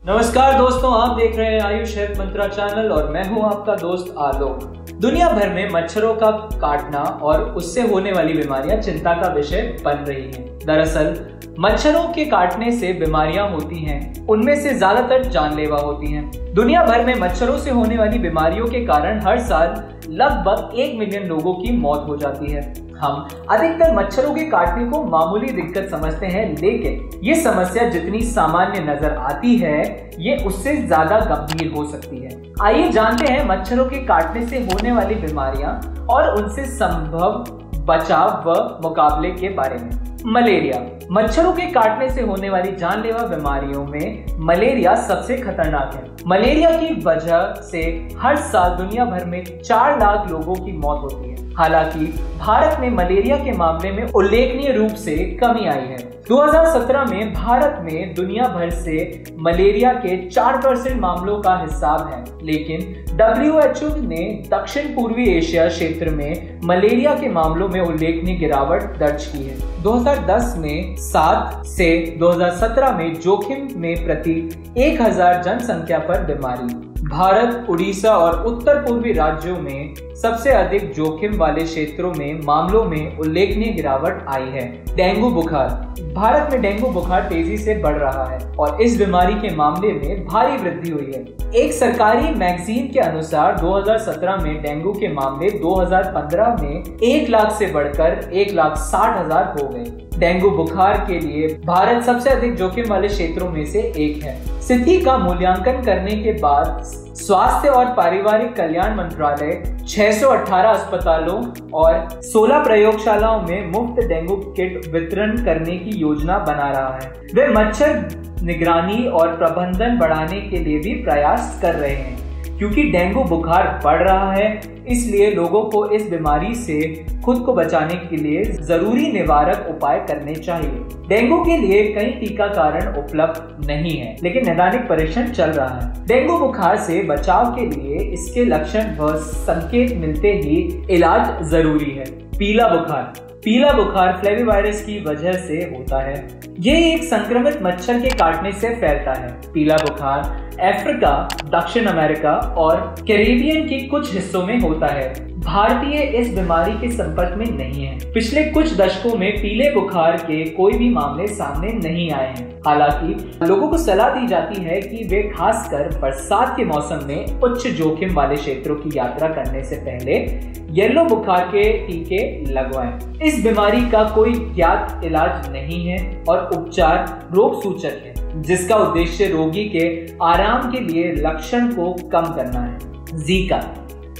नमस्कार दोस्तों, आप देख रहे हैं आयुष हेल्थ मंत्रा चैनल और मैं हूं आपका दोस्त आलोक। दुनिया भर में मच्छरों का काटना और उससे होने वाली बीमारियां चिंता का विषय बन रही हैं। दरअसल मच्छरों के काटने से बीमारियां होती हैं, उनमें से ज्यादातर जानलेवा होती हैं। दुनिया भर में मच्छरों से होने वाली बीमारियों के कारण हर साल लगभग 1 मिलियन लोगों की मौत हो जाती है। हम अधिकतर मच्छरों के काटने को मामूली दिक्कत समझते हैं, लेकिन ये समस्या जितनी सामान्य नजर आती है, ये उससे ज्यादा गंभीर हो सकती है। आइए जानते हैं मच्छरों के काटने से होने वाली बीमारियां और उनसे संभव बचाव व मुकाबले के बारे में। मलेरिया। मच्छरों के काटने से होने वाली जानलेवा बीमारियों में मलेरिया सबसे खतरनाक है। मलेरिया की वजह से हर साल दुनिया भर में 4 लाख लोगों की मौत होती है। हालांकि भारत में मलेरिया के मामले में उल्लेखनीय रूप से कमी आई है। 2017 में भारत में दुनिया भर से मलेरिया के 4% मामलों का हिसाब है, लेकिन WHO ने दक्षिण पूर्वी एशिया क्षेत्र में मलेरिया के मामलों में उल्लेखनीय गिरावट दर्ज की है। 2010 में 7 से 2017 में जोखिम में प्रति 1000 जनसंख्या पर बीमारी। भारत, उड़ीसा और उत्तर पूर्वी राज्यों में सबसे अधिक जोखिम वाले क्षेत्रों में मामलों में उल्लेखनीय गिरावट आई है। डेंगू बुखार। भारत में डेंगू बुखार तेजी से बढ़ रहा है और इस बीमारी के मामले में भारी वृद्धि हुई है। एक सरकारी मैगजीन के अनुसार 2017 में डेंगू के मामले 2015 में 1 लाख से बढ़कर 1,60,000 हो गए। डेंगू बुखार के लिए भारत सबसे अधिक जोखिम वाले क्षेत्रों में से एक है। स्थिति का मूल्यांकन करने के बाद स्वास्थ्य और पारिवारिक कल्याण मंत्रालय 618 अस्पतालों और 16 प्रयोगशालाओं में मुफ्त डेंगू किट वितरण करने की योजना बना रहा है। वे मच्छर निगरानी और प्रबंधन बढ़ाने के लिए भी प्रयास कर रहे हैं। क्योंकि डेंगू बुखार बढ़ रहा है, इसलिए लोगों को इस बीमारी से खुद को बचाने के लिए जरूरी निवारक उपाय करने चाहिए। डेंगू के लिए कई टीकाकरण उपलब्ध नहीं है, लेकिन नैदानिक परीक्षण चल रहा है। डेंगू बुखार से बचाव के लिए इसके लक्षण व संकेत मिलते ही इलाज जरूरी है। पीला बुखार। पीला बुखार फ्लेविवायरस की वजह से होता है। ये एक संक्रमित मच्छर के काटने से फैलता है। पीला बुखार अफ्रीका, दक्षिण अमेरिका और कैरिबियन के कुछ हिस्सों में होता है। भारतीय इस बीमारी के संपर्क में नहीं है। पिछले कुछ दशकों में पीले बुखार के कोई भी मामले सामने नहीं आए हैं। हालांकि लोगों को सलाह दी जाती है कि वे खासकर बरसात के मौसम में उच्च जोखिम वाले क्षेत्रों की यात्रा करने से पहले येलो बुखार के टीके लगवाएं। इस बीमारी का कोई ज्ञात इलाज नहीं है और उपचार रोग सूचक है, जिसका उद्देश्य रोगी के आराम के लिए लक्षण को कम करना है।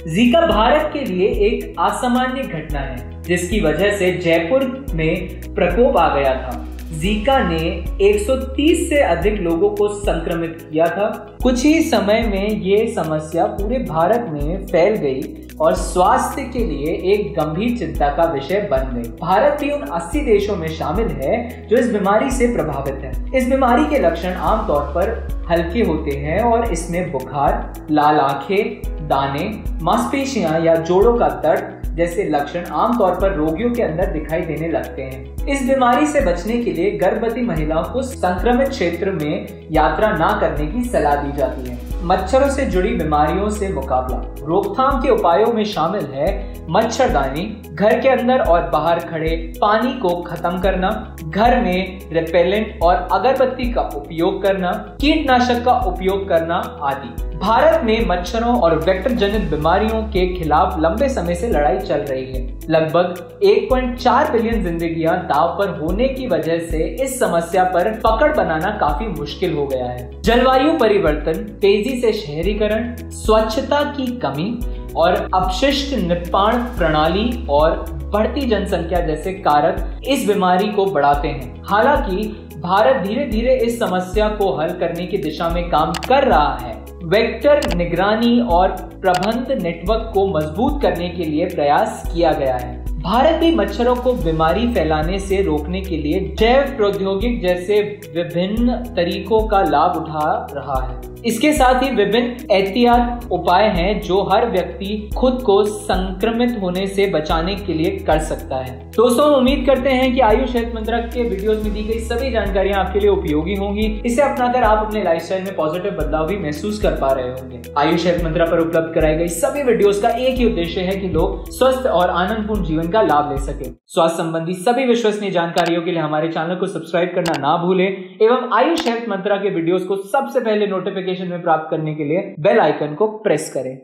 जीका भारत के लिए एक असामान्य घटना है, जिसकी वजह से जयपुर में प्रकोप आ गया था। जीका ने 130 से अधिक लोगों को संक्रमित किया था। कुछ ही समय में ये समस्या पूरे भारत में फैल गई और स्वास्थ्य के लिए एक गंभीर चिंता का विषय बन गई। भारत भी उन 80 देशों में शामिल है जो इस बीमारी से प्रभावित है। इस बीमारी के लक्षण आमतौर पर हल्के होते हैं और इसमें बुखार, लाल आंखें, दाने, मांसपेशियां या जोड़ों का दर्द जैसे लक्षण आमतौर पर रोगियों के अंदर दिखाई देने लगते हैं। इस बीमारी से बचने के लिए गर्भवती महिलाओं को संक्रमित क्षेत्र में यात्रा ना करने की सलाह दी जाती है। मच्छरों से जुड़ी बीमारियों से मुकाबला। रोकथाम के उपायों में शामिल है मच्छरदानी, घर के अंदर और बाहर खड़े पानी को खत्म करना, घर में रिपेलेंट और अगरबत्ती का उपयोग करना, कीटनाशक का उपयोग करना आदि। भारत में मच्छरों और वेक्टर जनित बीमारियों के खिलाफ लंबे समय से लड़ाई चल रही है। लगभग 1.4 बिलियन जिंदगियां दांव पर होने की वजह से इस समस्या पर पकड़ बनाना काफी मुश्किल हो गया है। जलवायु परिवर्तन, तेजी से शहरीकरण, स्वच्छता की कमी और अपशिष्ट निपटान प्रणाली और बढ़ती जनसंख्या जैसे कारक इस बीमारी को बढ़ाते हैं। हालांकि भारत धीरे धीरे इस समस्या को हल करने की दिशा में काम कर रहा है। वेक्टर निगरानी और प्रबंधन नेटवर्क को मजबूत करने के लिए प्रयास किया गया है। भारत भी मच्छरों को बीमारी फैलाने से रोकने के लिए जैव प्रौद्योगिकी जैसे विभिन्न तरीकों का लाभ उठा रहा है। इसके साथ ही विभिन्न एहतियात उपाय हैं जो हर व्यक्ति खुद को संक्रमित होने से बचाने के लिए कर सकता है। दोस्तों, उम्मीद करते हैं कि आयुष हेल्थ मंत्रा के वीडियोस में दी गई सभी जानकारियां आपके लिए उपयोगी होंगी। इसे अपनाकर आप अपने लाइफस्टाइल में पॉजिटिव बदलाव भी महसूस कर पा रहे होंगे। आयुष हेल्थ मंत्रा पर उपलब्ध कराई गई सभी वीडियोस का एक ही उद्देश्य है कि लोग स्वस्थ और आनंदपूर्ण जीवन का लाभ ले सके। स्वास्थ्य संबंधी सभी विश्वसनीय जानकारियों के लिए हमारे चैनल को सब्सक्राइब करना ना भूलें एवं आयुष हेल्थ मंत्रा के वीडियोस को सबसे पहले नोटिफिकेशन में प्राप्त करने के लिए बेल आइकन को प्रेस करें।